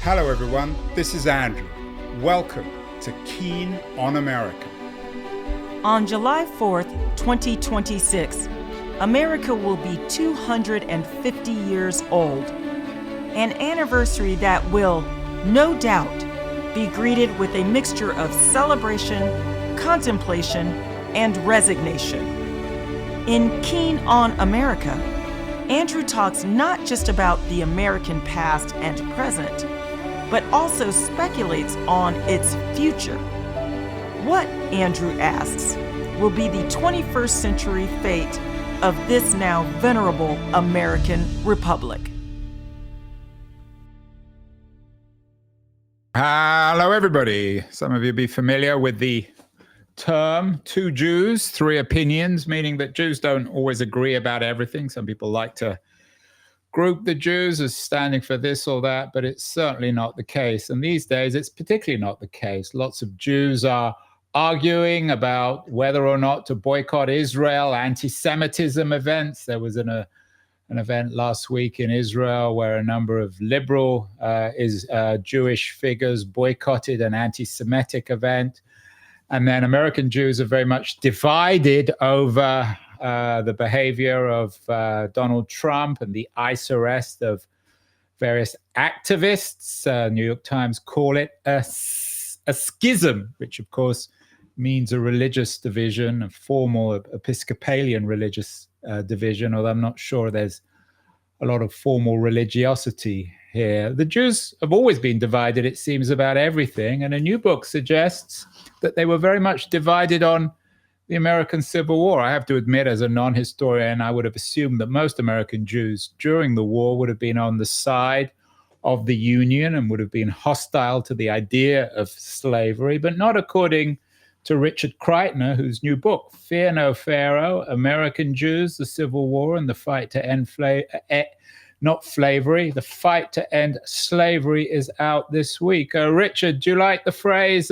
Hello everyone, this is Andrew. Welcome to Keen on America. On July 4th, 2026, America will be 250 years old. An anniversary that will, no doubt, be greeted with a mixture of celebration, contemplation, and resignation. In Keen on America, Andrew talks not just about the American past and present, but also speculates on its future. What, Andrew asks, will be the 21st century fate of this now venerable American republic? Hello everybody. Some of you will be familiar with the term two Jews, three opinions, meaning that Jews don't always agree about everything. Some people like to group the Jews as standing for this or that, but it's certainly not the case. And these days, it's particularly not the case. Lots of Jews are arguing about whether or not to boycott Israel, anti-Semitism events. There was an event last week in Israel where a number of liberal Jewish figures boycotted an anti-Semitic event. And then American Jews are very much divided over the behavior of Donald Trump and the ICE arrest of various activists. New York Times call it a schism, which of course means a religious division, a formal Episcopalian religious division, although I'm not sure there's a lot of formal religiosity here. The Jews have always been divided, it seems, about everything. And a new book suggests that they were very much divided on the American Civil War. I have to admit, as a non-historian, I would have assumed that most American Jews during the war would have been on the side of the Union and would have been hostile to the idea of slavery, but not according to Richard Kreitner, whose new book, Fear No Pharaoh, American Jews, the Civil War and the Fight to End not Flavery, the Fight to End Slavery, is out this week. Richard, do you like the phrase,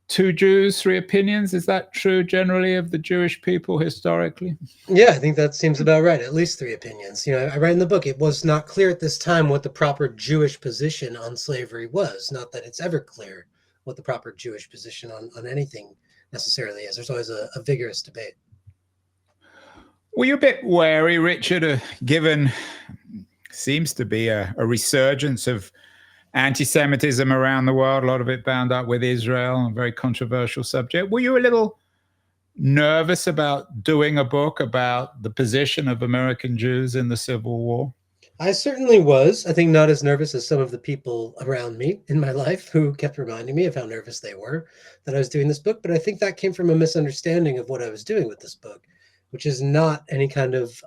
two Jews, three opinions? Is that true generally of the Jewish people historically? Yeah, I think that seems about right. At least three opinions. You know, I write in the book, it was not clear at this time what the proper Jewish position on slavery was. Not that it's ever clear what the proper Jewish position on anything necessarily is. There's always a vigorous debate. Were you a bit wary, Richard, given seems to be a resurgence of anti-Semitism around the world, a lot of it bound up with Israel, a very controversial subject. Were you a little nervous about doing a book about the position of American Jews in the Civil War? I certainly was. I think not as nervous as some of the people around me in my life who kept reminding me of how nervous they were that I was doing this book. But I think that came from a misunderstanding of what I was doing with this book, which is not any kind of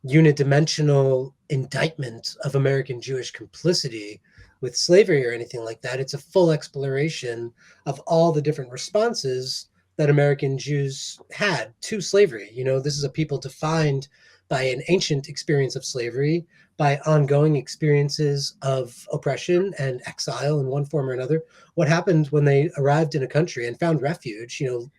unidimensional indictment of American Jewish complicity with slavery or anything like that. It's a full exploration of all the different responses that American Jews had to slavery. You know, this is a people defined by an ancient experience of slavery, by ongoing experiences of oppression and exile in one form or another. What happened when they arrived in a country and found refuge, you know,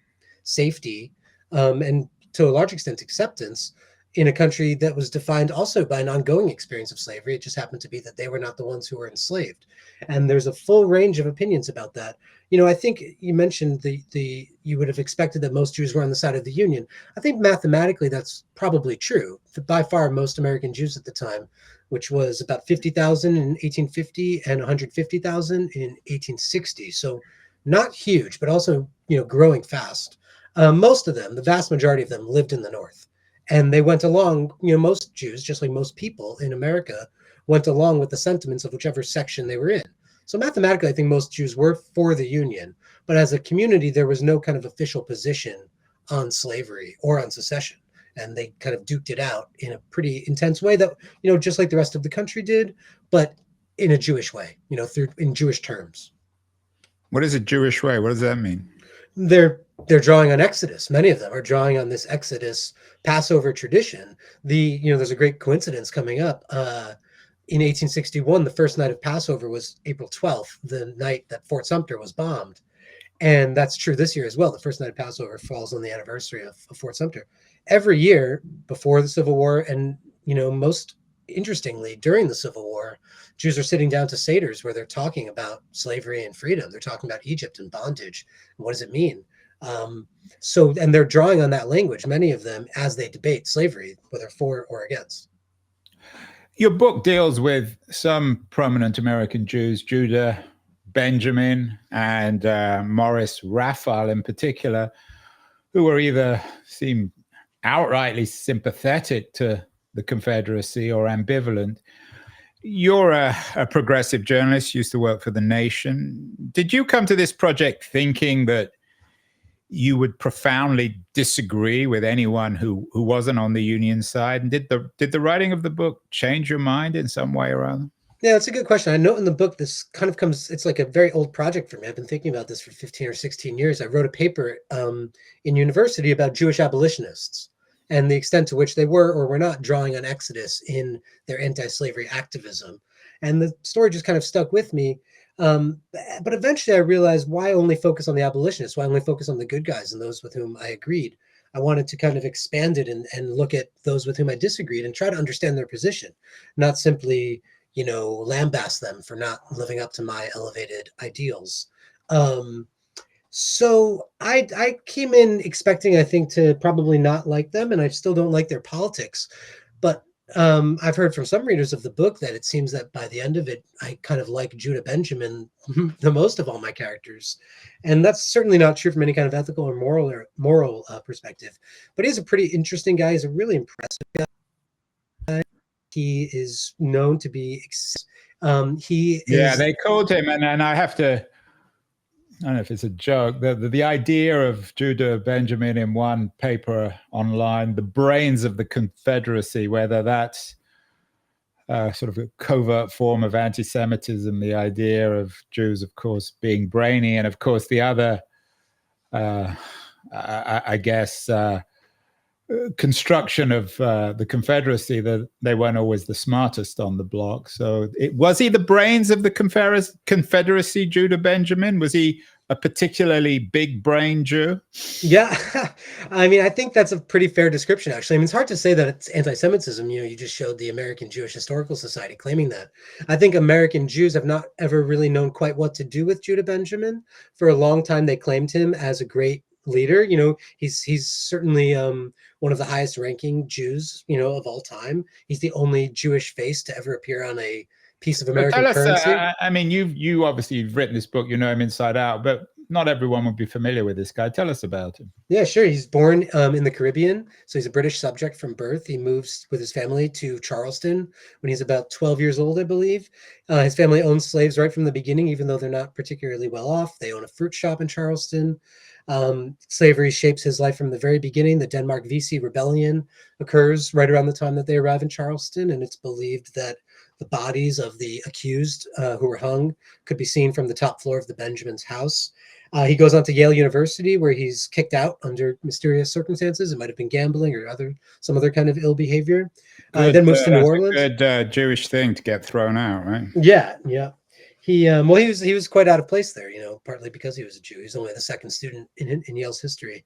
safety, and to a large extent acceptance in a country that was defined also by an ongoing experience of slavery. It just happened to be that they were not the ones who were enslaved. And there's a full range of opinions about that. You know, I think you mentioned you would have expected that most Jews were on the side of the Union. I think mathematically that's probably true. By far, most American Jews at the time, which was about 50,000 in 1850 and 150,000 in 1860. So not huge, but also, you know, growing fast. Most of them, the vast majority of them, lived in the North. And they went along, you know, most Jews, just like most people in America, went along with the sentiments of whichever section they were in. So mathematically, I think most Jews were for the Union. But as a community, there was no kind of official position on slavery or on secession. And they kind of duked it out in a pretty intense way that, you know, just like the rest of the country did, but in a Jewish way, you know, in Jewish terms. What is a Jewish way? What does that mean? They're drawing on Exodus. Many of them are drawing on this Exodus Passover tradition. There's a great coincidence coming up. In 1861, the first night of Passover was April 12th, the night that Fort Sumter was bombed. And that's true this year as well. The first night of Passover falls on the anniversary of Fort Sumter. Every year before the Civil War, and, you know, most interestingly, during the Civil War, Jews are sitting down to seders where they're talking about slavery and freedom. They're talking about Egypt and bondage. And what does it mean? And they're drawing on that language, many of them, as they debate slavery, whether for or against. Your book deals with some prominent American Jews, Judah Benjamin and Morris Raphael in particular, who were either seem outrightly sympathetic to the Confederacy or ambivalent. You're a progressive journalist, used to work for The Nation. Did you come to this project thinking that you would profoundly disagree with anyone who wasn't on the Union side? And did the writing of the book change your mind in some way or other? Yeah, that's a good question. I note in the book, this kind of comes, it's like a very old project for me. I've been thinking about this for 15 or 16 years. I wrote a paper in university about Jewish abolitionists and the extent to which they were or were not drawing on Exodus in their anti-slavery activism. And the story just kind of stuck with me. But eventually I realized, why only focus on the abolitionists? Why only focus on the good guys and those with whom I agreed? I wanted to kind of expand it and look at those with whom I disagreed and try to understand their position, not simply, lambast them for not living up to my elevated ideals. So I came in expecting, I think, to probably not like them, and I still don't like their politics. But I've heard from some readers of the book that it seems that by the end of it, I kind of like Judah Benjamin the most of all my characters. And that's certainly not true from any kind of ethical or moral perspective. But he's a pretty interesting guy. He's a really impressive guy. He is known to be, they called him, and I have to, I don't know if it's a joke, the idea of Judah Benjamin in one paper online, the brains of the Confederacy, whether that's sort of a covert form of anti-Semitism, the idea of Jews, of course, being brainy, and of course the other, I guess, construction of the Confederacy, that they weren't always the smartest on the block. So was he the brains of the Confederacy, Judah Benjamin? Was he a particularly big brain Jew? Yeah, I mean, I think that's a pretty fair description, actually. I mean, it's hard to say that it's anti-Semitism. You just showed the American Jewish Historical Society claiming that. I think American Jews have not ever really known quite what to do with Judah Benjamin. For a long time, they claimed him as a great leader. He's certainly one of the highest ranking Jews, of all time. He's the only Jewish face to ever appear on a piece of American currency. I mean, you obviously you've written this book, you know him inside out, but not everyone would be familiar with this guy. Tell us about him. Yeah, sure. He's born in the Caribbean, so he's a British subject from birth. He moves with his family to Charleston when he's about 12 years old, I believe. His family owns slaves right from the beginning, even though they're not particularly well off. They own a fruit shop in Charleston. Slavery shapes his life from the very beginning. The Denmark Vesey Rebellion occurs right around the time that they arrive in Charleston, and it's believed that the bodies of the accused who were hung could be seen from the top floor of the Benjamin's house. He goes on to Yale University, where he's kicked out under mysterious circumstances. It might have been gambling or some other kind of ill behavior. Then moves to New Orleans. A good Jewish thing to get thrown out, right? Yeah. He was quite out of place there, partly because he was a Jew. He's only the second student in Yale's history.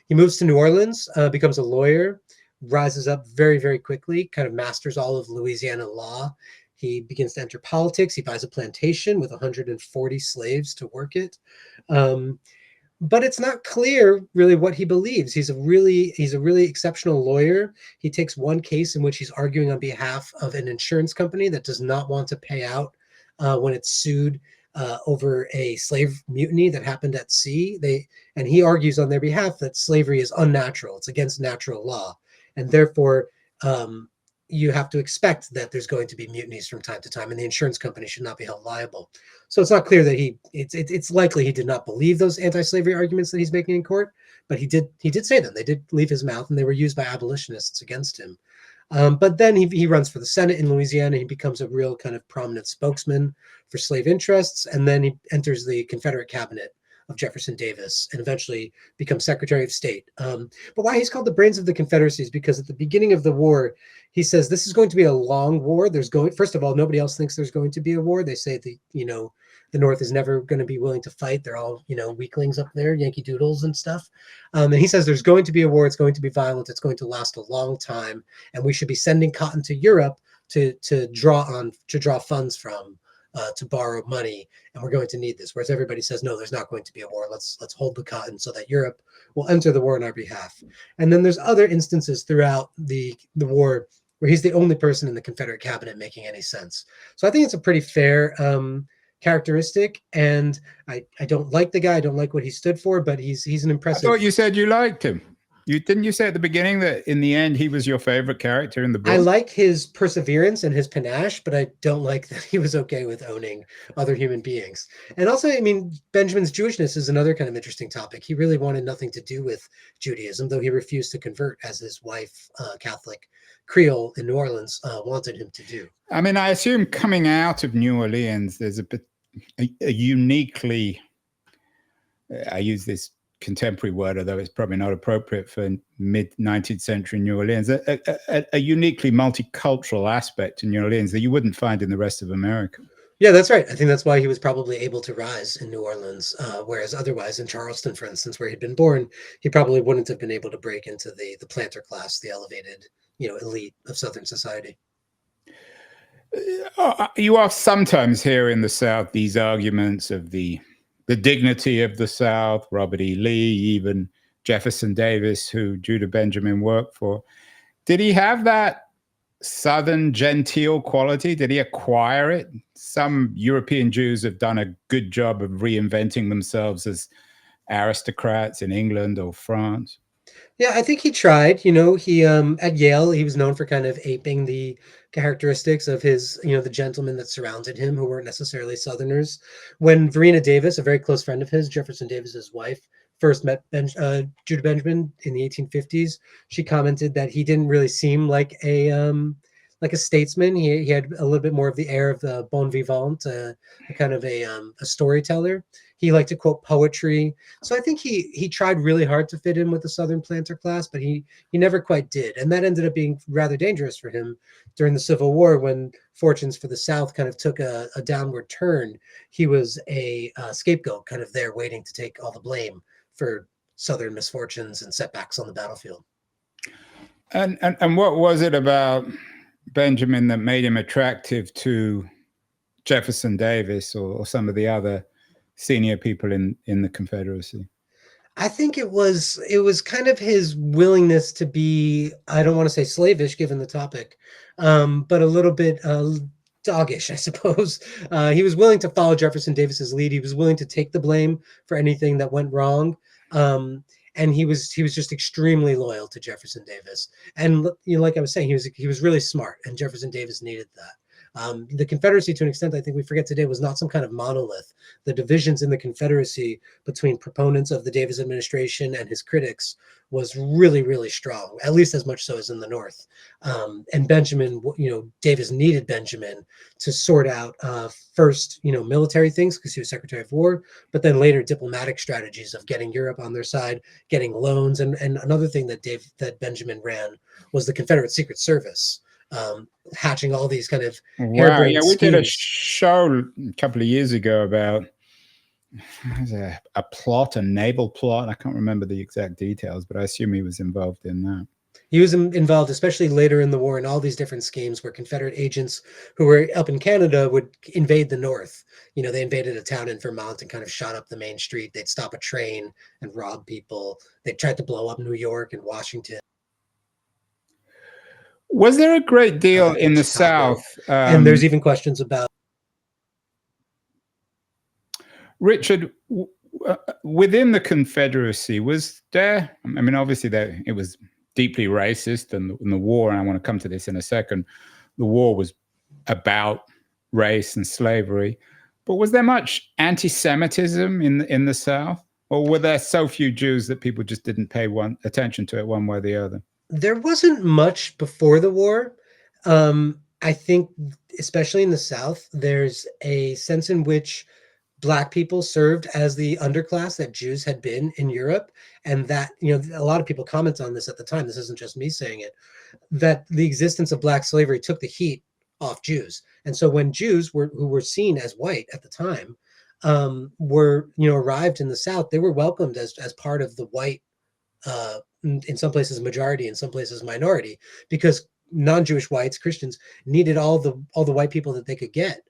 He moves to New Orleans, becomes a lawyer, rises up very, very quickly, kind of masters all of Louisiana law. He begins to enter politics. He buys a plantation with 140 slaves to work it. But it's not clear really what he believes. He's a really exceptional lawyer. He takes one case in which he's arguing on behalf of an insurance company that does not want to pay out when it's sued over a slave mutiny that happened at sea. And he argues on their behalf that slavery is unnatural. It's against natural law. And therefore, you have to expect that there's going to be mutinies from time to time, and the insurance company should not be held liable. So it's not clear that it's likely he did not believe those anti-slavery arguments that he's making in court, but he did say them. They did leave his mouth, and they were used by abolitionists against him. But then he runs for the Senate in Louisiana. He becomes a real kind of prominent spokesman for slave interests, and then he enters the Confederate cabinet of Jefferson Davis and eventually becomes Secretary of State. But why he's called the brains of the Confederacy is because at the beginning of the war, he says this is going to be a long war. First of all, nobody else thinks there's going to be a war. They say the North is never going to be willing to fight. They're all, weaklings up there, Yankee Doodles and stuff. And he says there's going to be a war. It's going to be violent. It's going to last a long time. And we should be sending cotton to Europe to draw funds from, to borrow money, and we're going to need this. Whereas everybody says, no, there's not going to be a war. Let's hold the cotton so that Europe will enter the war on our behalf. And then there's other instances throughout the war where he's the only person in the Confederate cabinet making any sense. So I think it's a pretty fair characteristic. And I don't like the guy. I don't like what he stood for, but he's an impressive. I thought you said you liked him. Didn't you say at the beginning that in the end he was your favorite character in the book? I like his perseverance and his panache, but I don't like that he was okay with owning other human beings. And also, I mean, Benjamin's Jewishness is another kind of interesting topic. He really wanted nothing to do with Judaism, though he refused to convert, as his wife, Catholic Creole in New Orleans, wanted him to do. I mean, I assume coming out of New Orleans, there's a uniquely, I use this contemporary word, although it's probably not appropriate for mid-19th century New Orleans, a uniquely multicultural aspect in New Orleans that you wouldn't find in the rest of America. Yeah, that's right. I think that's why he was probably able to rise in New Orleans, whereas otherwise in Charleston, for instance, where he'd been born, he probably wouldn't have been able to break into the planter class, the elevated, elite of Southern society. You are sometimes hear in the South these arguments of the dignity of the South, Robert E. Lee, even Jefferson Davis, who Judah Benjamin worked for. Did he have that Southern genteel quality? Did he acquire it? Some European Jews have done a good job of reinventing themselves as aristocrats in England or France. Yeah, I think he tried. He at Yale, he was known for kind of aping the characteristics of his, the gentlemen that surrounded him, who weren't necessarily Southerners. When Verena Davis, a very close friend of his, Jefferson Davis's wife, first met Judah Benjamin in the 1850s, she commented that he didn't really seem like a statesman. He had a little bit more of the air of the bon vivant, a kind of a storyteller. He liked to quote poetry. So I think he tried really hard to fit in with the Southern planter class, but he never quite did. And that ended up being rather dangerous for him during the Civil War, when fortunes for the South kind of took a downward turn. He was a scapegoat, kind of there waiting to take all the blame for Southern misfortunes and setbacks on the battlefield. And what was it about Benjamin that made him attractive to Jefferson Davis or some of the other senior people in the Confederacy? I think it was kind of his willingness to be, I don't want to say slavish given the topic, but a little bit doggish, I suppose. He was willing to follow Jefferson Davis's lead. He was willing to take the blame for anything that went wrong. And he was just extremely loyal to Jefferson Davis. And like I was saying, he was really smart, and Jefferson Davis needed that. The Confederacy, to an extent, I think we forget today, was not some kind of monolith. The divisions in the Confederacy between proponents of the Davis administration and his critics was really, really strong, at least as much so as in the North. And Benjamin, Davis needed Benjamin to sort out first, military things, because he was Secretary of War, but then later diplomatic strategies of getting Europe on their side, getting loans. And another thing that Benjamin ran was the Confederate Secret Service. Hatching all these kind of we did a show a couple of years ago about a plot, a naval plot. I can't remember the exact details, but I assume he was involved in that. He was involved, especially later in the war, in all these different schemes where Confederate agents who were up in Canada would invade the North. They invaded a town in Vermont and kind of shot up the main street. They'd stop a train and rob people. They tried to blow up New York and Washington. Was there a great deal in the South? And there's even questions about Richard, within the Confederacy, was there? I mean, obviously, it was deeply racist, and the war, and I want to come to this in a second, the war was about race and slavery. But was there much anti-Semitism in the South? Or were there so few Jews that people just didn't pay attention to it one way or the other? There wasn't much before the war. I think, especially in the South, there's a sense in which Black people served as the underclass that Jews had been in Europe. And that, a lot of people comment on this at the time. This isn't just me saying it, that the existence of Black slavery took the heat off Jews. And so when Jews who were seen as white at the time arrived in the South, they were welcomed as part of the white, in some places majority, in some places minority, because non-Jewish whites, Christians, needed all the white people that they could get,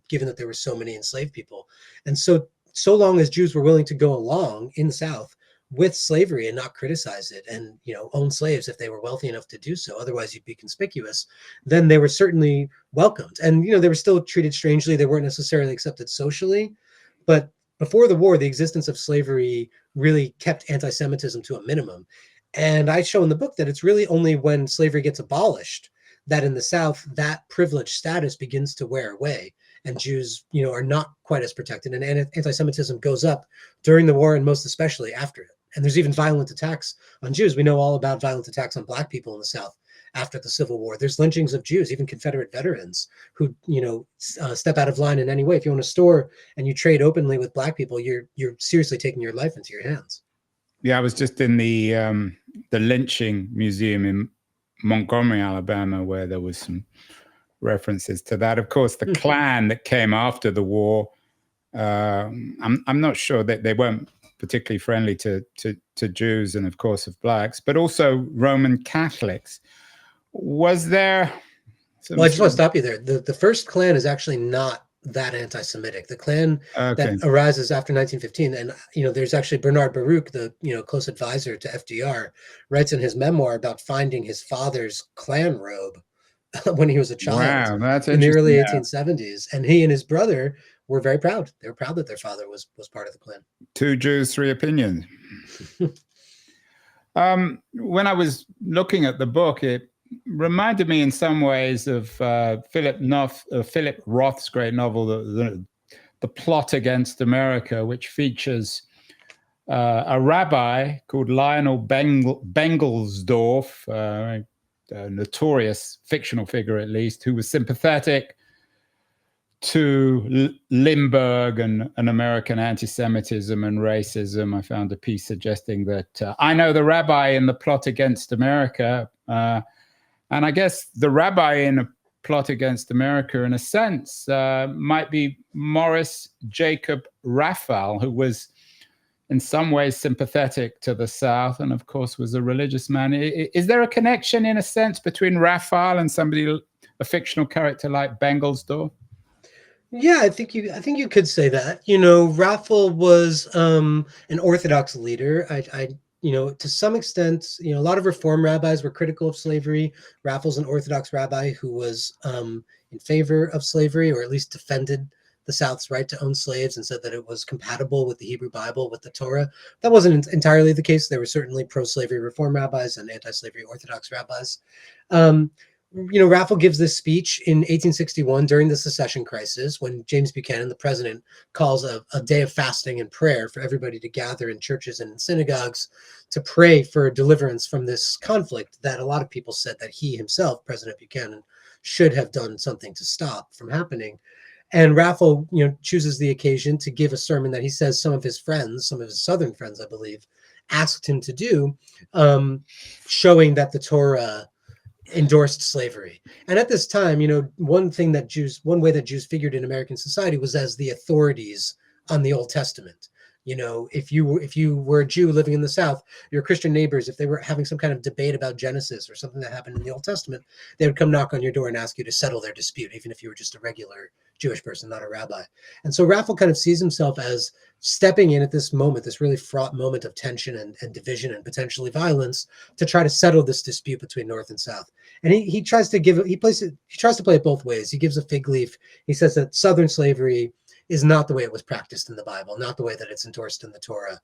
given that there were so many enslaved people. And so long as Jews were willing to go along in the South with slavery and not criticize it, and own slaves if they were wealthy enough to do so, otherwise you'd be conspicuous, then they were certainly welcomed. And they were still treated strangely. They weren't necessarily accepted socially, but before the war, the existence of slavery really kept anti-Semitism to a minimum. And I show in the book that it's really only when slavery gets abolished that in the South, that privileged status begins to wear away, and Jews, are not quite as protected. And anti-Semitism goes up during the war, and most especially after it. And there's even violent attacks on Jews. We know all about violent attacks on Black people in the South after the Civil War. There's lynchings of Jews, even Confederate veterans who, step out of line in any way. If you own a store and you trade openly with Black people, you're seriously taking your life into your hands. Yeah, I was just in the lynching museum in Montgomery, Alabama, where there was some references to that. Of course, the Klan that came after the war, I'm not sure that they weren't particularly friendly to Jews and, of course, of Blacks, but also Roman Catholics. Was there? Well, I just want to stop you there. The first Klan is actually not that anti-Semitic. The Klan that arises after 1915, and there's actually Bernard Baruch, the close advisor to FDR, writes in his memoir about finding his father's Klan robe when he was a child. Wow, that's in the early 1870s, and he and his brother were very proud. They were proud that their father was part of the Klan. 2 Jews, 3 opinions. When I was looking at the book, it reminded me in some ways of Philip Roth's great novel, The Plot Against America, which features a rabbi called Lionel Bengelsdorf, a notorious fictional figure at least, who was sympathetic to Limburg and American anti-Semitism and racism. I found a piece suggesting that I know the rabbi in The Plot Against America, and I guess the rabbi in A Plot Against America, in a sense, might be Morris Jacob Raphael, who was in some ways sympathetic to the South and, of course, was a religious man. Is there a connection, in a sense, between Raphael and a fictional character like Bengelsdorf? Yeah, I think you could say that. Raphael was an Orthodox leader. To some extent, a lot of Reform rabbis were critical of slavery. Raphael's an Orthodox rabbi who was in favor of slavery, or at least defended the South's right to own slaves and said that it was compatible with the Hebrew Bible, with the Torah. That wasn't entirely the case. There were certainly pro-slavery Reform rabbis and anti-slavery Orthodox rabbis. Raphael gives this speech in 1861 during the secession crisis, when James Buchanan, the president, calls a day of fasting and prayer for everybody to gather in churches and in synagogues to pray for deliverance from this conflict that a lot of people said that he himself, President Buchanan, should have done something to stop from happening. And Raphael, chooses the occasion to give a sermon that he says some of his friends, some of his Southern friends, I believe, asked him to do, showing that the Torah endorsed slavery. And at this time, one way that Jews figured in American society was as the authorities on the Old Testament. If you were a Jew living in the South, your Christian neighbors, if they were having some kind of debate about Genesis or something that happened in the Old Testament, they would come knock on your door and ask you to settle their dispute, even if you were just a regular Jewish person, not a rabbi. And so Raphael kind of sees himself as stepping in at this moment, this really fraught moment of tension and division and potentially violence, to try to settle this dispute between North and South. And he tries to play it both ways. He gives a fig leaf. He says that Southern slavery is not the way it was practiced in the Bible, not the way that it's endorsed in the Torah.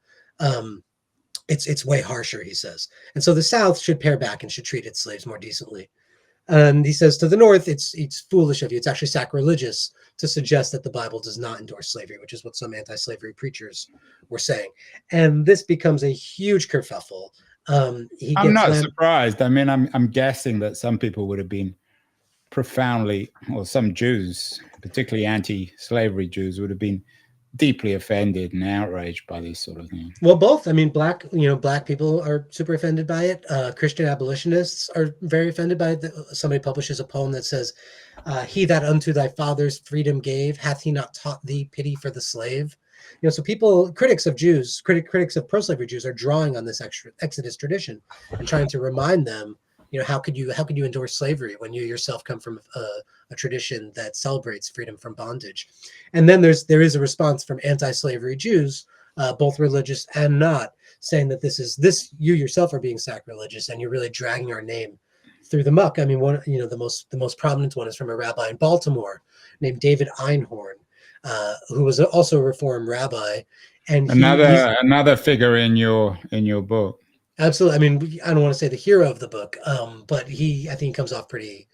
It's way harsher, he says. And so the South should pare back and should treat its slaves more decently. And he says to the North, it's foolish of you. It's actually sacrilegious to suggest that the Bible does not endorse slavery, which is what some anti-slavery preachers were saying. And this becomes a huge kerfuffle. I'm not surprised. I mean, I'm guessing that some people would have been profoundly, or some Jews, particularly anti-slavery Jews, would have been deeply offended and outraged by these sort of things. Well, both. I mean, black people are super offended by it. Christian abolitionists are very offended by it. Somebody publishes a poem that says, "He that unto thy fathers freedom gave, hath he not taught thee pity for the slave?" So critics of Jews, critics of pro-slavery Jews, are drawing on this Exodus tradition and trying to remind them how could you endorse slavery when you yourself come from a tradition that celebrates freedom from bondage? And then there is a response from anti-slavery Jews, both religious and not, saying that this you yourself are being sacrilegious and you're really dragging our name through the muck. I mean, the most prominent one is from a rabbi in Baltimore named David Einhorn, who was also a Reform rabbi, and another figure in your book. Absolutely. I mean, I don't want to say the hero of the book, but I think he comes off pretty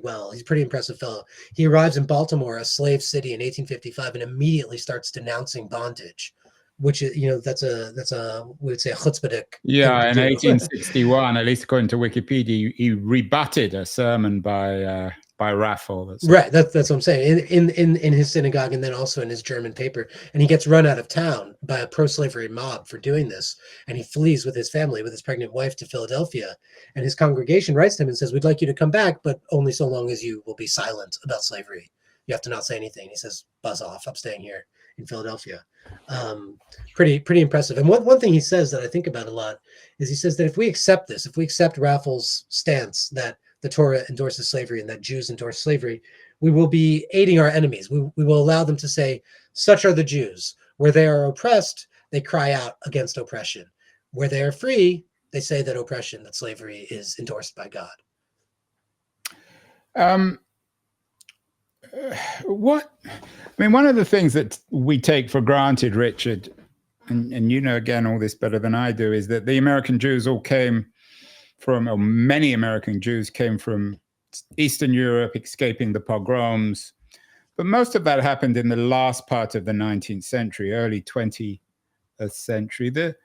well. He's a pretty impressive fellow. He arrives in Baltimore, a slave city, in 1855, and immediately starts denouncing bondage, which is, that's a we would say a chutzpahdik. Yeah, in 1861, at least according to Wikipedia, he rebutted a sermon by Raffle. Right, that's what I'm saying. In his synagogue, and then also in his German paper, and he gets run out of town by a pro-slavery mob for doing this, and he flees with his family, with his pregnant wife, to Philadelphia, and his congregation writes to him and says, "We'd like you to come back, but only so long as you will be silent about slavery. You have to not say anything." He says, "Buzz off! I'm staying here in Philadelphia." Pretty impressive. And one thing he says that I think about a lot is he says that if we accept Raffles' stance that the Torah endorses slavery and that Jews endorse slavery, we will be aiding our enemies. We will allow them to say, "Such are the Jews. Where they are oppressed, they cry out against oppression. Where they are free, they say that that slavery is endorsed by God." One of the things that we take for granted, Richard, and again all this better than I do, is that the American Jews all came from, or many American Jews came from Eastern Europe, escaping the pogroms. But most of that happened in the last part of the 19th century, early 20th century. The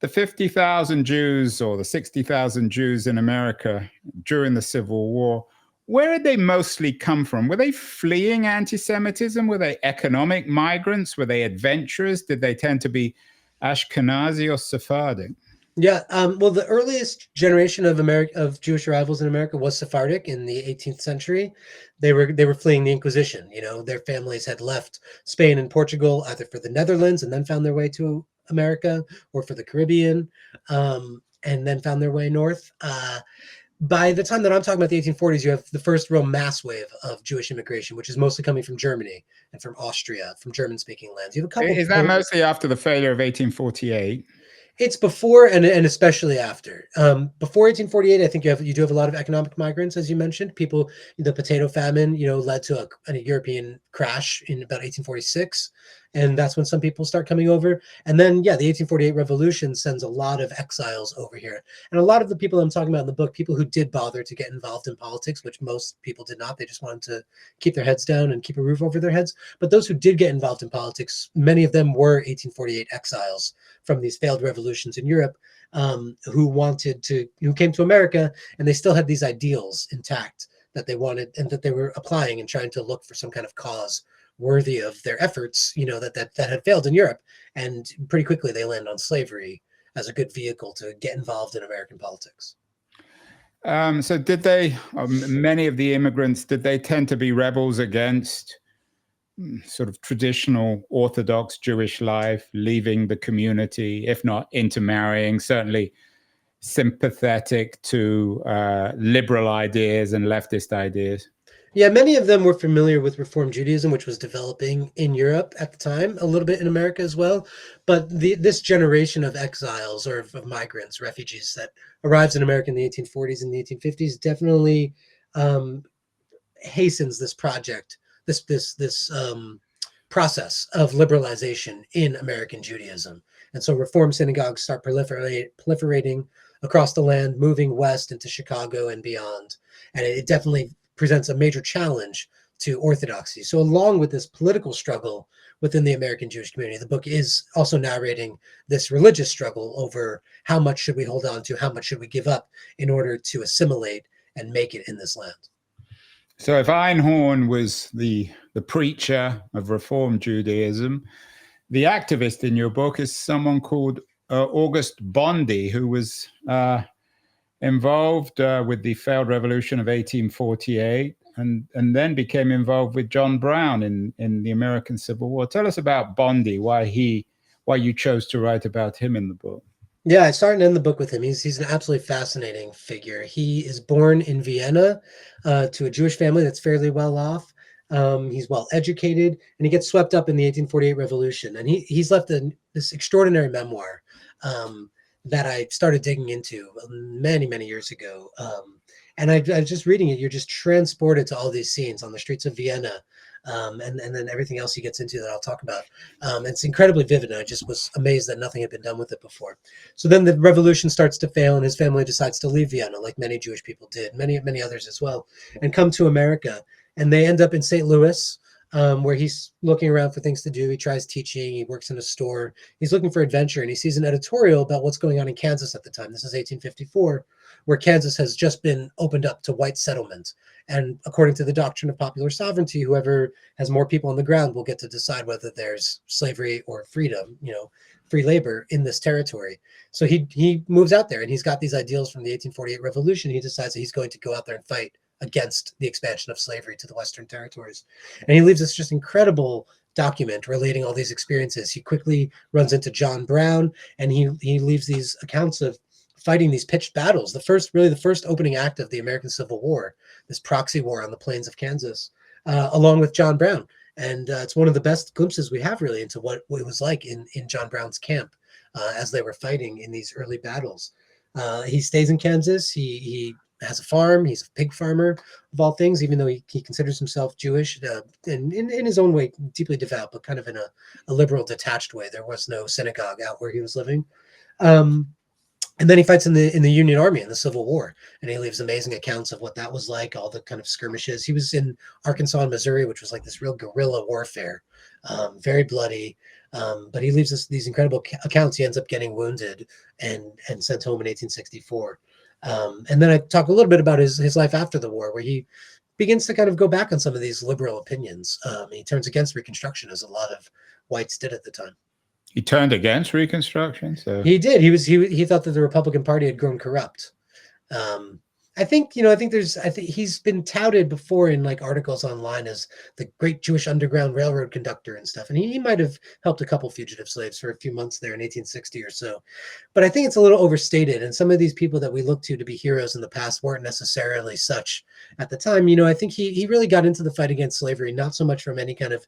50,000 Jews or the 60,000 Jews in America during the Civil War, where did they mostly come from? Were they fleeing anti-Semitism? Were they economic migrants? Were they adventurers? Did they tend to be Ashkenazi or Sephardic? Yeah, well, the earliest generation of Jewish arrivals in America was Sephardic in the 18th century. They were fleeing the Inquisition. Their families had left Spain and Portugal either for the Netherlands and then found their way to America, or for the Caribbean, and then found their way north. By the time that I'm talking about the 1840s, you have the first real mass wave of Jewish immigration, which is mostly coming from Germany and from Austria, from German-speaking lands. You have a couple. Is that mostly after the failure of 1848? It's before and especially after. Before 1848, I think you do have a lot of economic migrants, as you mentioned. People, the potato famine, led to a European crash in about 1846, and that's when some people start coming over. And then, the 1848 revolution sends a lot of exiles over here, and a lot of the people I'm talking about in the book, people who did bother to get involved in politics, which most people did not. They just wanted to keep their heads down and keep a roof over their heads. But those who did get involved in politics, many of them were 1848 exiles from these failed revolutions in Europe, who came to America, and they still had these ideals intact that they wanted and that they were applying and trying to look for some kind of cause worthy of their efforts, that had failed in Europe. And pretty quickly they land on slavery as a good vehicle to get involved in American politics. So did many of the immigrants, did they tend to be rebels against sort of traditional Orthodox Jewish life, leaving the community, if not intermarrying, certainly sympathetic to liberal ideas and leftist ideas? Yeah, many of them were familiar with Reform Judaism, which was developing in Europe at the time, a little bit in America as well. But this generation of exiles or of migrants, refugees that arrives in America in the 1840s and the 1850s definitely hastens this project, this process of liberalization in American Judaism. And so Reform synagogues start proliferating across the land, moving west into Chicago and beyond. And it definitely presents a major challenge to orthodoxy. So along with this political struggle within the American Jewish community, the book is also narrating this religious struggle over how much should we hold on to, how much should we give up in order to assimilate and make it in this land. So if Einhorn was the preacher of Reform Judaism, the activist in your book is someone called August Bondy, who was involved with the failed revolution of 1848 and then became involved with John Brown in the American Civil War. Tell us about Bondy, why you chose to write about him in the book. Yeah, I start and end the book with him. He's an absolutely fascinating figure. He is born in Vienna to a Jewish family that's fairly well off. He's well educated, and he gets swept up in the 1848 revolution. And he's left this extraordinary memoir that I started digging into many, many years ago. And I was just reading it. You're just transported to all these scenes on the streets of Vienna, and then everything else he gets into that I'll talk about. It's incredibly vivid, and I just was amazed that nothing had been done with it before. So then the revolution starts to fail, and his family decides to leave Vienna, like many Jewish people did, many others as well, and come to America. And they end up in St. Louis, where he's looking around for things to do. He tries teaching. He works in a store. He's looking for adventure, and he sees an editorial about what's going on in Kansas at the time. This is 1854, where Kansas has just been opened up to white settlement. And according to the doctrine of popular sovereignty, whoever has more people on the ground will get to decide whether there's slavery or freedom, free labor in this territory. So he moves out there, and he's got these ideals from the 1848 revolution. He decides that he's going to go out there and fight against the expansion of slavery to the Western territories. And he leaves this just incredible document relating all these experiences. He quickly runs into John Brown, and he leaves these accounts of fighting these pitched battles, the first opening act of the American Civil War, this proxy war on the plains of Kansas, along with John Brown. And it's one of the best glimpses we have really into what it was like in John Brown's camp as they were fighting in these early battles. He stays in Kansas. He has a farm. He's a pig farmer of all things, even though he considers himself Jewish and in his own way, deeply devout, but kind of in a liberal, detached way. There was no synagogue out where he was living. And then he fights in the Union Army in the Civil War, and he leaves amazing accounts of what that was like, all the kind of skirmishes. He was in Arkansas and Missouri, which was like this real guerrilla warfare, very bloody. But he leaves these incredible accounts. He ends up getting wounded and sent home in 1864. And then I talk a little bit about his life after the war, where he begins to kind of go back on some of these liberal opinions. He turns against Reconstruction, as a lot of whites did at the time. He turned against Reconstruction. So he did. He thought that the Republican Party had grown corrupt. I think he's been touted before in like articles online as the great Jewish Underground Railroad conductor and stuff. And he might have helped a couple fugitive slaves for a few months there in 1860 or so. But I think it's a little overstated. And some of these people that we look to be heroes in the past weren't necessarily such at the time. I think he really got into the fight against slavery, not so much from any kind of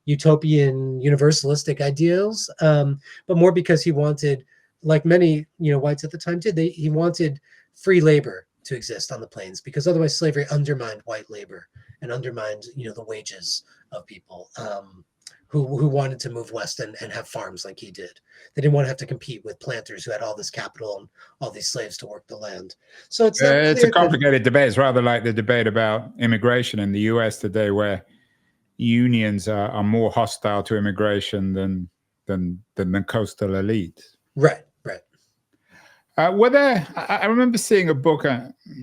utopian universalistic ideals, but more because he wanted, like many whites at the time did, he wanted free labor to exist on the plains, because otherwise slavery undermined white labor and undermined the wages of people who wanted to move west and have farms like he did. They didn't want to have to compete with planters who had all this capital and all these slaves to work the land. So it's a complicated debate. It's rather like the debate about immigration in the US today, where unions are more hostile to immigration than the coastal elite. Right. I remember seeing a book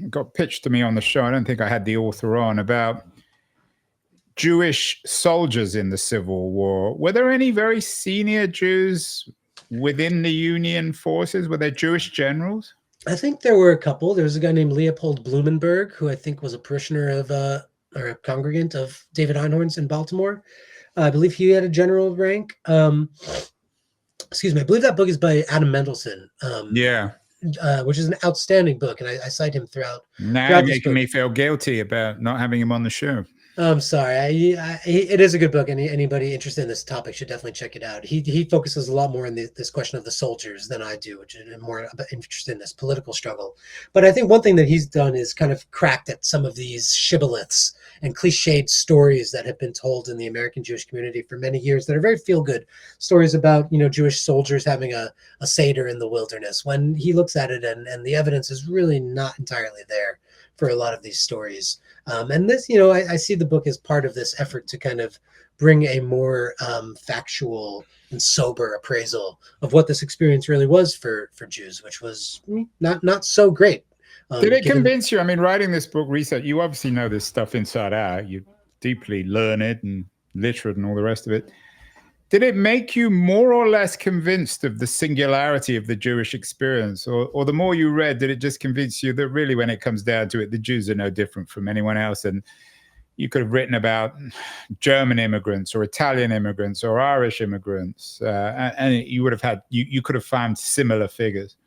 got pitched to me on the show. I don't think I had the author on, about Jewish soldiers in the Civil War. Were there any very senior Jews within the Union forces? Were there Jewish generals? I think there were a couple. There was a guy named Leopold Blumenberg, who I think was a parishioner of or a congregant of David Einhorn's in Baltimore. I believe he had a general rank. Excuse me. I believe that book is by Adam Mendelsohn. Which is an outstanding book, and I cite him throughout. Now you're making me feel guilty about not having him on the show. I'm sorry. It is a good book, and anybody interested in this topic should definitely check it out. He focuses a lot more on this question of the soldiers than I do, which is more interested in this political struggle. But I think one thing that he's done is kind of cracked at some of these shibboleths and cliched stories that have been told in the American Jewish community for many years that are very feel-good stories about Jewish soldiers having a Seder in the wilderness, when he looks at it and the evidence is really not entirely there for a lot of these stories. And this, I see the book as part of this effort to kind of bring a more factual and sober appraisal of what this experience really was for Jews, which was not so great. Did it convince you? I mean, writing this book, research, you obviously know this stuff inside out. You're deeply learned and literate and all the rest of it. Did it make you more or less convinced of the singularity of the Jewish experience? Or the more you read, did it just convince you that really, when it comes down to it, the Jews are no different from anyone else? And you could have written about German immigrants or Italian immigrants or Irish immigrants, and you would have had you could have found similar figures.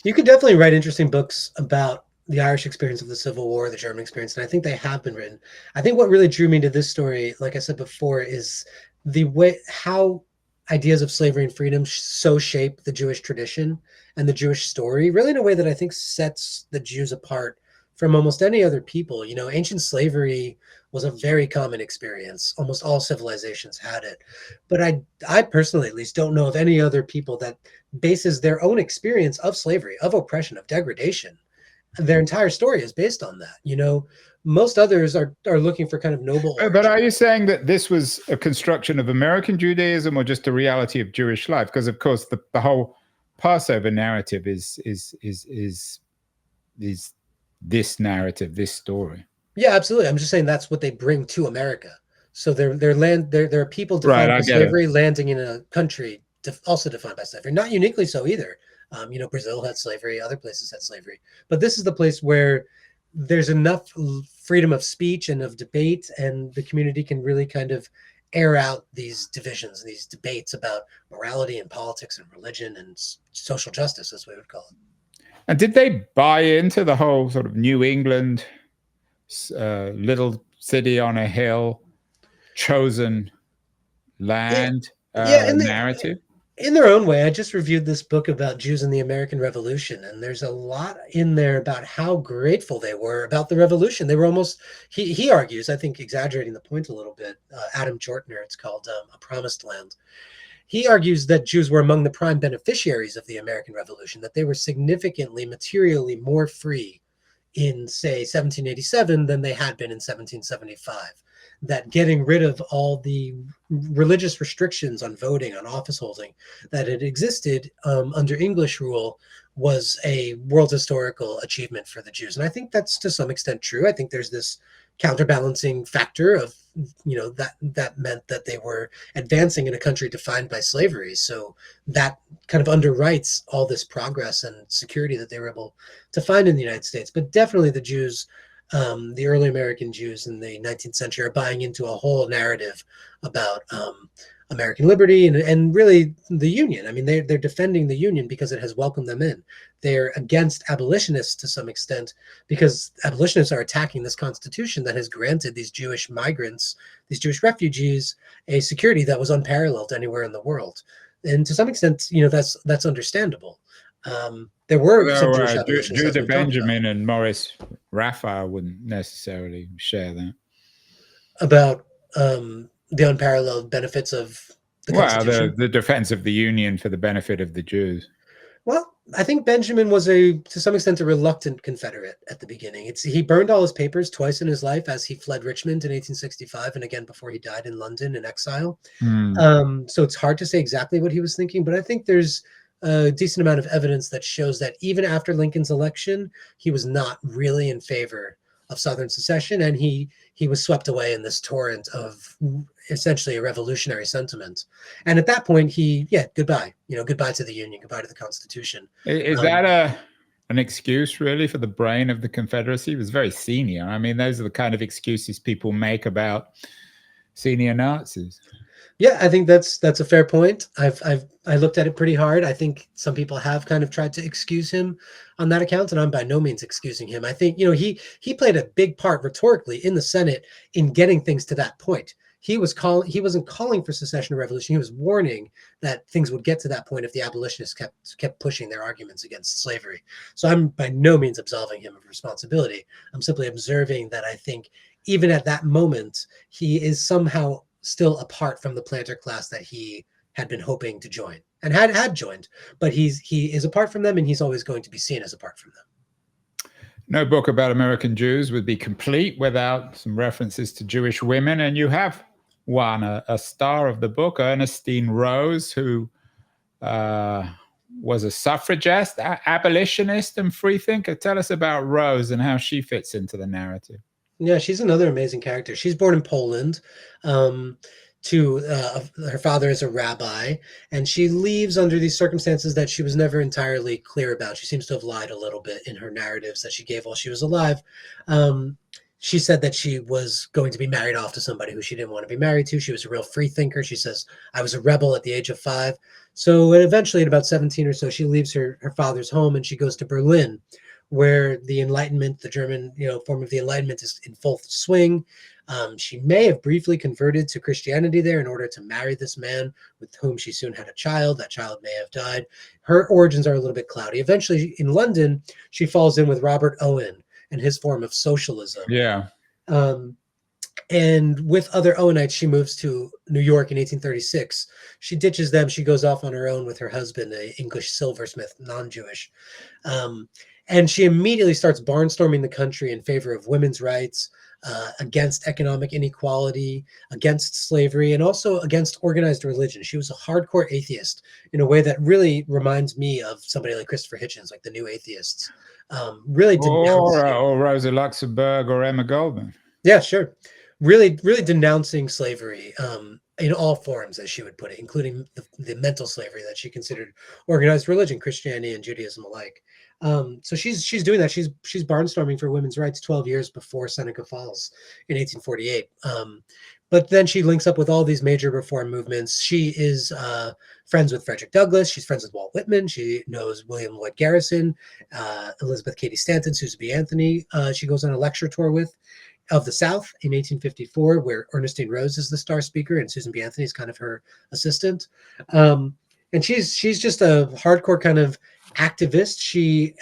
You could definitely write interesting books about the Irish experience of the Civil War, the German experience, and I think they have been written. I think what really drew me to this story, like I said before, is the way how ideas of slavery and freedom so shape the Jewish tradition and the Jewish story, really in a way that I think sets the Jews apart from almost any other people. You know, ancient slavery was a very common experience. Almost all civilizations had it. But I personally, at least, don't know of any other people that bases their own experience of slavery, of oppression, of degradation. Their entire story is based on that. You know, most others are looking for kind of noble origin. But are you saying that this was a construction of American Judaism or just a reality of Jewish life? Because of course the whole Passover narrative is this narrative, this story. Yeah, absolutely. I'm just saying that's what they bring to America. So there are people defined by slavery landing in a country also defined by slavery, not uniquely so either. You know, Brazil had slavery, other places had slavery, but this is the place where there's enough freedom of speech and of debate, and the community can really kind of air out these divisions, these debates about morality and politics and religion and social justice, as we would call it. And did they buy into the whole sort of New England, little city on a hill, chosen land narrative? In their own way. I just reviewed this book about Jews in the American Revolution, and there's a lot in there about how grateful they were about the revolution. They were almost, he argues, I think exaggerating the point a little bit, Adam Jortner, it's called A Promised Land. He argues that Jews were among the prime beneficiaries of the American Revolution, that they were significantly, materially more free in, say, 1787 than they had been in 1775. That getting rid of all the religious restrictions on voting, on office holding that had existed under English rule was a world historical achievement for the Jews. And I think that's to some extent true. I think there's this counterbalancing factor of, you know, that meant that they were advancing in a country defined by slavery. So that kind of underwrites all this progress and security that they were able to find in the United States. But definitely the Jews, the early American Jews in the 19th century, are buying into a whole narrative about American liberty and really the Union. I mean, they're defending the Union because it has welcomed them in. They're against abolitionists to some extent because abolitionists are attacking this Constitution that has granted these Jewish migrants, these Jewish refugees, a security that was unparalleled anywhere in the world. And to some extent, you know, that's understandable. There were some Jewish abolitionists. Judah Benjamin and Morris Raphael wouldn't necessarily share that. About the unparalleled benefits of the Constitution. The defense of the Union for the benefit of the Jews. Well, I think Benjamin was to some extent a reluctant Confederate at the beginning. He burned all his papers twice in his life as he fled Richmond in 1865 and again before he died in London in exile. So it's hard to say exactly what he was thinking, but I think there's a decent amount of evidence that shows that even after Lincoln's election, he was not really in favor of Southern secession, and he was swept away in this torrent of essentially a revolutionary sentiment. And at that point, goodbye. You know, goodbye to the Union, goodbye to the Constitution. Is that an excuse really for the brain of the Confederacy? He was very senior. I mean, those are the kind of excuses people make about senior Nazis. Yeah, I think that's a fair point. I looked at it pretty hard. I think some people have kind of tried to excuse him on that account, and I'm by no means excusing him. I think, you know, he played a big part rhetorically in the Senate in getting things to that point. He wasn't calling for secession or revolution. He was warning that things would get to that point if the abolitionists kept pushing their arguments against slavery. So I'm by no means absolving him of responsibility. I'm simply observing that I think even at that moment, he is somehow still apart from the planter class that he had been hoping to join and had joined, but he is apart from them, and he's always going to be seen as apart from them. No book about American Jews would be complete without some references to Jewish women, and you have one, a star of the book, Ernestine Rose, who was a suffragist, abolitionist, and freethinker. Tell us about Rose and how she fits into the narrative. Yeah, she's another amazing character. She's born in Poland. Her father is a rabbi, and she leaves under these circumstances that she was never entirely clear about. She seems to have lied a little bit in her narratives that she gave while she was alive. she said that she was going to be married off to somebody who she didn't want to be married to. She was a real free thinker. She says, I was a rebel at the age of 5. So eventually at about 17 or so, she leaves her father's home and she goes to Berlin, where the Enlightenment, the German, form of the Enlightenment, is in full swing. She may have briefly converted to Christianity there in order to marry this man with whom she soon had a child. That child may have died. Her origins are a little bit cloudy. Eventually, in London, she falls in with Robert Owen and his form of socialism. Yeah. And with other Owenites, she moves to New York in 1836. She ditches them. She goes off on her own with her husband, an English silversmith, non-Jewish. And she immediately starts barnstorming the country in favor of women's rights, against economic inequality, against slavery, and also against organized religion. She was a hardcore atheist in a way that really reminds me of somebody like Christopher Hitchens, like the New Atheists. Really denouncing, or Rosa Luxemburg or Emma Goldman. Yeah, sure. Really denouncing slavery in all forms, as she would put it, including the mental slavery that she considered organized religion, Christianity and Judaism alike. So she's doing that. She's barnstorming for women's rights 12 years before Seneca falls in 1848. But then she links up with all these major reform movements. She is friends with Frederick Douglass. She's friends with Walt Whitman. She knows William Lloyd Garrison, Elizabeth Cady Stanton, Susan B. Anthony. She goes on a lecture tour with of the South in 1854, where Ernestine Rose is the star speaker and Susan B. Anthony is kind of her assistant. And she's just a hardcore kind of activist. She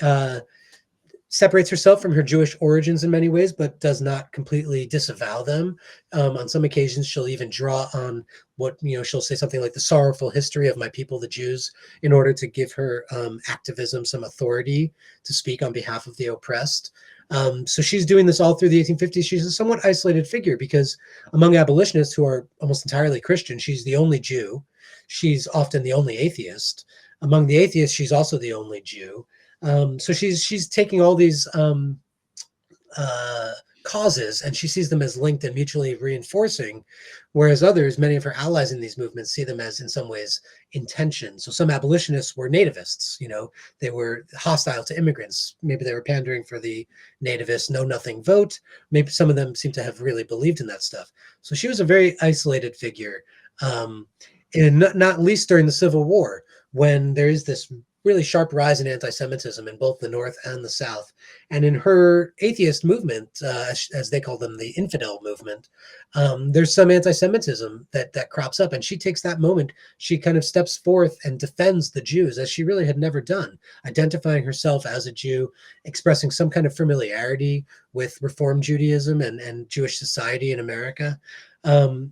separates herself from her Jewish origins in many ways, but does not completely disavow them. On some occasions, she'll even draw on what, she'll say something like the sorrowful history of my people, the Jews, in order to give her activism some authority to speak on behalf of the oppressed. So she's doing this all through the 1850s. She's a somewhat isolated figure because among abolitionists who are almost entirely Christian, she's the only Jew. She's often the only atheist. Among the atheists, she's also the only Jew. So she's taking all these causes and she sees them as linked and mutually reinforcing, whereas others, many of her allies in these movements, see them as in some ways in tension. So some abolitionists were nativists, they were hostile to immigrants. Maybe they were pandering for the nativist know-nothing vote. Maybe some of them seem to have really believed in that stuff. So she was a very isolated figure, and not least during the Civil War, when there is this really sharp rise in anti-Semitism in both the North and the South. And in her atheist movement, as they call them, the infidel movement, there's some anti-Semitism that crops up. And she takes that moment, she kind of steps forth and defends the Jews as she really had never done, identifying herself as a Jew, expressing some kind of familiarity with Reform Judaism and Jewish society in America.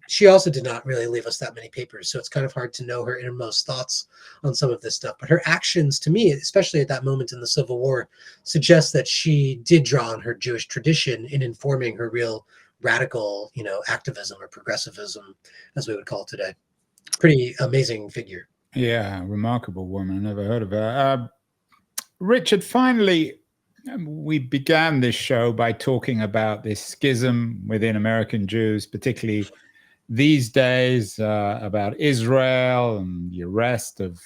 She also did not really leave us that many papers, so it's kind of hard to know her innermost thoughts on some of this stuff. But her actions, to me, especially at that moment in the Civil War, suggest that she did draw on her Jewish tradition in informing her real radical, activism or progressivism, as we would call it today. Pretty amazing figure. Yeah, remarkable woman. I never heard of her. Richard, finally, we began this show by talking about this schism within American Jews, particularly these days, about Israel and the arrest of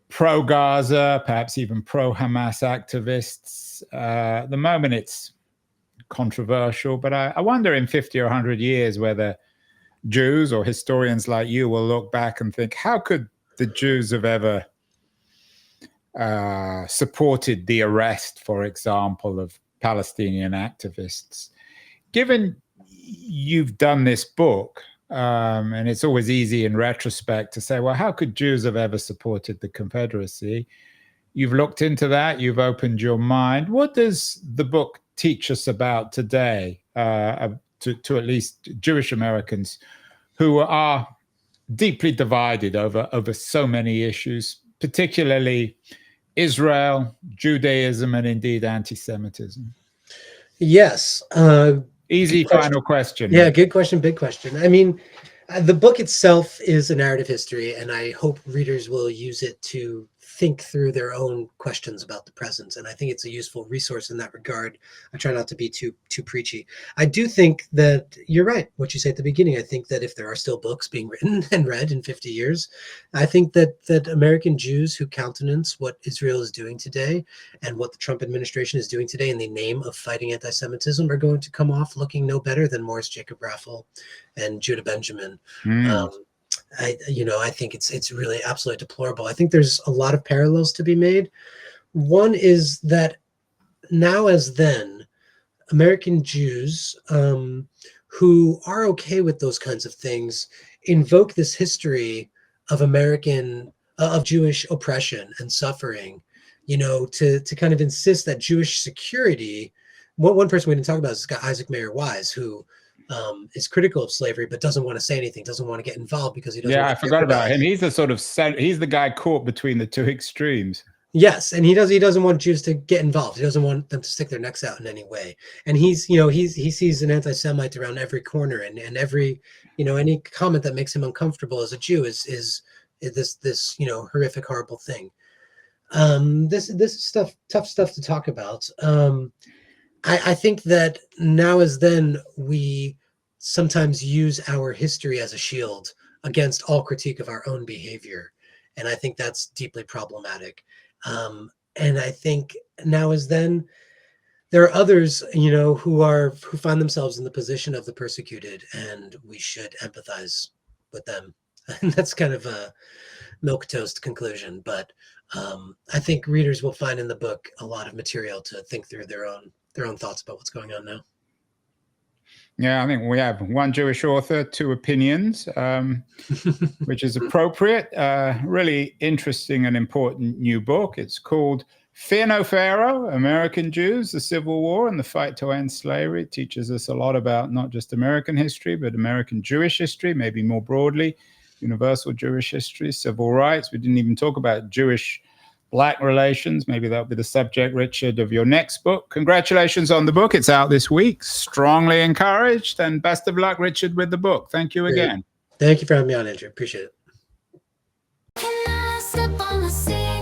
pro-Gaza, perhaps even pro-Hamas activists. At the moment, it's controversial, but I wonder in 50 or 100 years whether Jews or historians like you will look back and think, how could the Jews have ever supported the arrest, for example, of Palestinian activists? Given you've done this book, and it's always easy in retrospect to say, well, how could Jews have ever supported the Confederacy? You've looked into that, you've opened your mind. What does the book teach us about today, to at least Jewish Americans who are deeply divided over so many issues, particularly Israel, Judaism, and indeed anti-Semitism? Yes. Easy final question. Yeah, good question, big question. I mean, the book itself is a narrative history, and I hope readers will use it to think through their own questions about the present. And I think it's a useful resource in that regard. I try not to be too preachy. I do think that you're right, what you say at the beginning. I think that if there are still books being written and read in 50 years, I think that American Jews who countenance what Israel is doing today and what the Trump administration is doing today in the name of fighting anti-Semitism are going to come off looking no better than Morris Jacob Raffel and Judah Benjamin. I think it's really absolutely deplorable. I think there's a lot of parallels to be made. One is that now as then, American Jews who are okay with those kinds of things invoke this history of of Jewish oppression and suffering, to kind of insist that Jewish security. One person we didn't talk about is this guy Isaac Mayer Wise, who is critical of slavery but doesn't want to say anything, doesn't want to get involved because he doesn't. Yeah, I forgot about him. He's he's the guy caught between the two extremes. Yes, and he doesn't want Jews to get involved. He doesn't want them to stick their necks out in any way. And he sees an anti-Semite around every corner, and every any comment that makes him uncomfortable as a Jew is this horrific, horrible thing. This is tough stuff to talk about. I think that now as then we sometimes use our history as a shield against all critique of our own behavior. And I think that's deeply problematic. And I think now as then there are others, who find themselves in the position of the persecuted, and we should empathize with them. And that's kind of a milquetoast conclusion, but I think readers will find in the book a lot of material to think through their own thoughts about what's going on now. Yeah, I think we have one Jewish author, two opinions, which is appropriate. Really interesting and important new book. It's called Fear No Pharaoh, American Jews, the Civil War and the Fight to End Slavery. It teaches us a lot about not just American history, but American Jewish history, maybe more broadly, universal Jewish history, civil rights. We didn't even talk about Jewish-Black relations. Maybe that'll be the subject, Richard, of your next book. Congratulations on the book. It's out this week. Strongly encouraged. And best of luck, Richard, with the book. Thank you again. Thank you for having me on, Andrew. Appreciate it. Can I step on the sea?